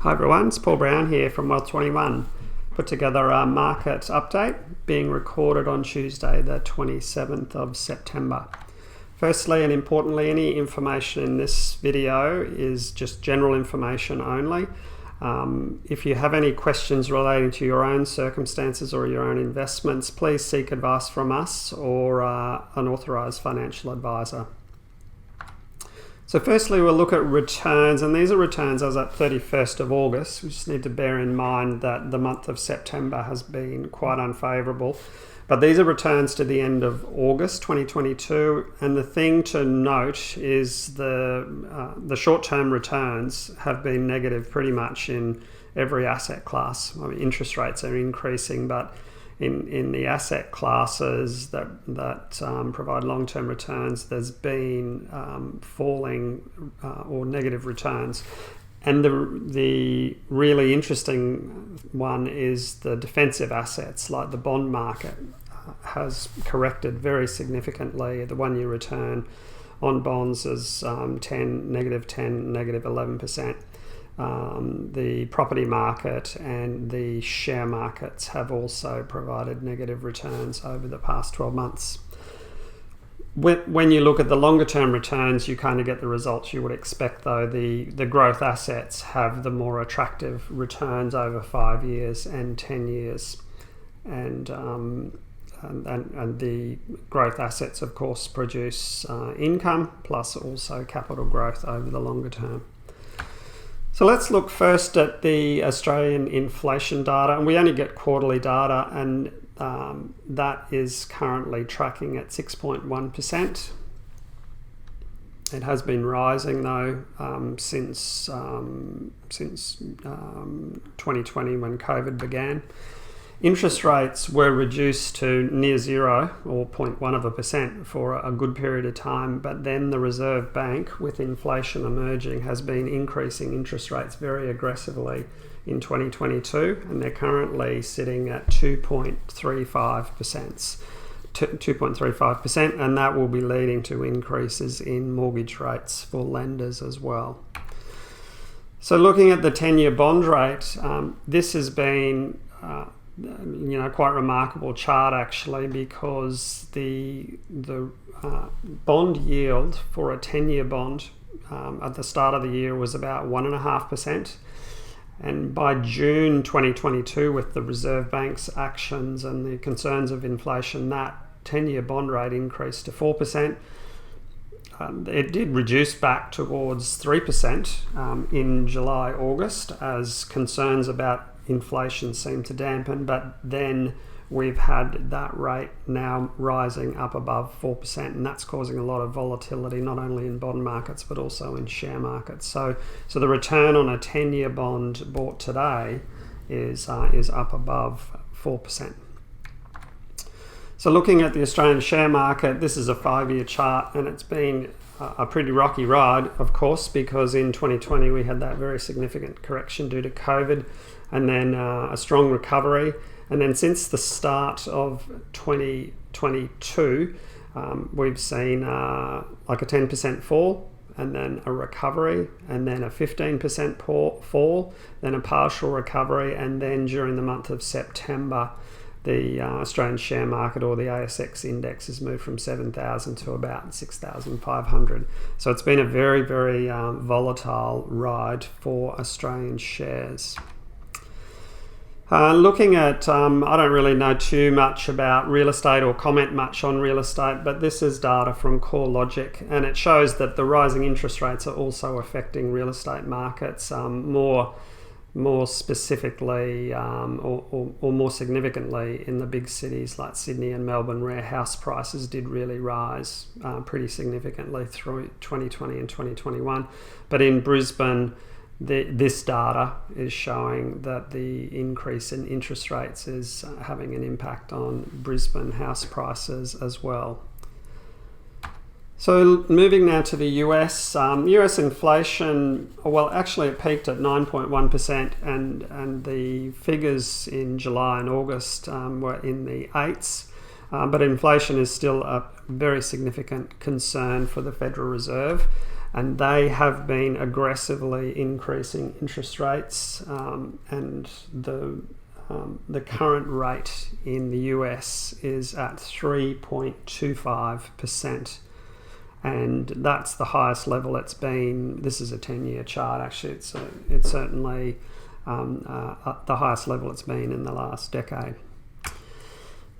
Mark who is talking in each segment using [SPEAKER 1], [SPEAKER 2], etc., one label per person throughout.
[SPEAKER 1] Hi everyone, it's Paul Brown here from Wealth21. Put together a market update being recorded on Tuesday the 27th of September. Firstly and importantly, any information in this video is just general information only. If you have any questions relating to your own circumstances or your own investments, please seek advice from us or an authorised financial advisor. So firstly, we'll look at returns, and these are returns as at 31st of August. We just need to bear in mind that the month of September has been quite unfavourable. But these are returns to the end of August 2022, and the thing to note is the short-term returns have been negative pretty much in every asset class. I mean, interest rates are increasing, but in the asset classes that provide long-term returns, there's been falling or negative returns. And the really interesting one is the defensive assets, like the bond market has corrected very significantly. The one-year return on bonds is negative 10, negative 11%. The property market and the share markets have also provided negative returns over the past 12 months. When you look at the longer term returns, you kind of get the results you would expect, though. The growth assets have the more attractive returns over 5 years and 10 years. And the growth assets, of course, produce income plus also capital growth over the longer term. So let's look first at the Australian inflation data, and we only get quarterly data, and that is currently tracking at 6.1%. It has been rising though since 2020 when COVID began. Interest rates were reduced to near zero, or 0.1% for a good period of time, but then the Reserve Bank, with inflation emerging, has been increasing interest rates very aggressively in 2022, and they're currently sitting at 2.35%, and that will be leading to increases in mortgage rates for lenders as well. So looking at the 10-year bond rate, this has been quite remarkable chart actually, because the bond yield for a 10-year bond at the start of the year was about 1.5%, and by June 2022, with the Reserve Bank's actions and the concerns of inflation, that 10-year bond rate increased to 4%. It did reduce back towards 3% in July, August, as concerns about inflation seemed to dampen, but then we've had that rate now rising up above 4%, and that's causing a lot of volatility, not only in bond markets but also in share markets. So the return on a 10-year bond bought today is up above 4%. So looking at the Australian share market, this is a 5-year chart, and it's been a pretty rocky ride, of course, because in 2020 we had that very significant correction due to COVID, and then a strong recovery. And then since the start of 2022, we've seen like a 10% fall, and then a recovery, and then a 15% fall, then a partial recovery, and then during the month of September, the Australian share market, or the ASX index, has moved from 7,000 to about 6,500. So it's been a very, very volatile ride for Australian shares. Looking at, I don't really know too much about real estate or comment much on real estate, but this is data from CoreLogic, and it shows that the rising interest rates are also affecting real estate markets more specifically or more significantly in the big cities like Sydney and Melbourne, where house prices did really rise pretty significantly through 2020 and 2021. But in Brisbane, this data is showing that the increase in interest rates is having an impact on Brisbane house prices as well. So moving now to the US, US inflation, well, actually it peaked at 9.1%, and the figures in July and August were in the 8s. But inflation is still a very significant concern for the Federal Reserve. and they have been aggressively increasing interest rates, and the current rate in the US is at 3.25%, and that's the highest level it's been. This is a 10-year chart actually. It's certainly the highest level it's been in the last decade.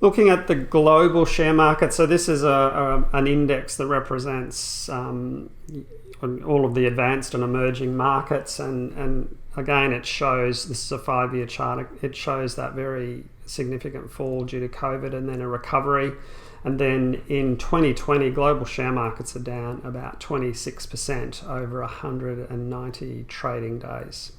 [SPEAKER 1] Looking at the global share market, so this is an index that represents all of the advanced and emerging markets, and again it shows, this is a 5-year chart, it shows that very significant fall due to COVID and then a recovery. And then in 2020, global share markets are down about 26% over 190 trading days.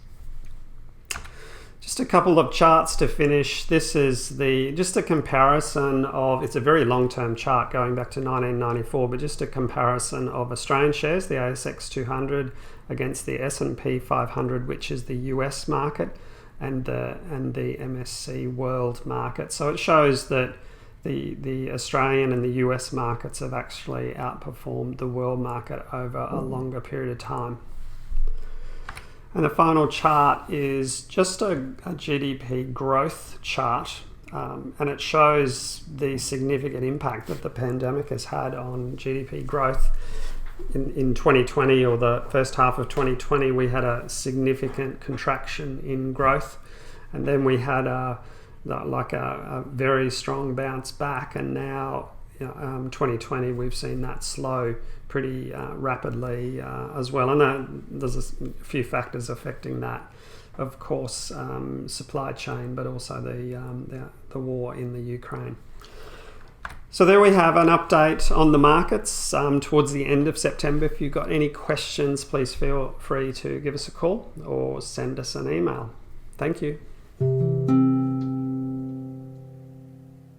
[SPEAKER 1] Just a couple of charts to finish. This is just a comparison of, it's a very long-term chart going back to 1994, but just a comparison of Australian shares, the ASX 200 against the S&P 500, which is the US market, and the MSC World market. So it shows that the Australian and the US markets have actually outperformed the world market over a longer period of time. And the final chart is just a GDP growth chart, and it shows the significant impact that the pandemic has had on GDP growth. In 2020, or the first half of 2020, we had a significant contraction in growth, and then we had a very strong bounce back, and now 2020 we've seen that slow pretty rapidly as well, and there's a few factors affecting that. Of course, supply chain, but also the war in the Ukraine. So there we have an update on the markets towards the end of September. If you've got any questions, please feel free to give us a call or send us an email. Thank you.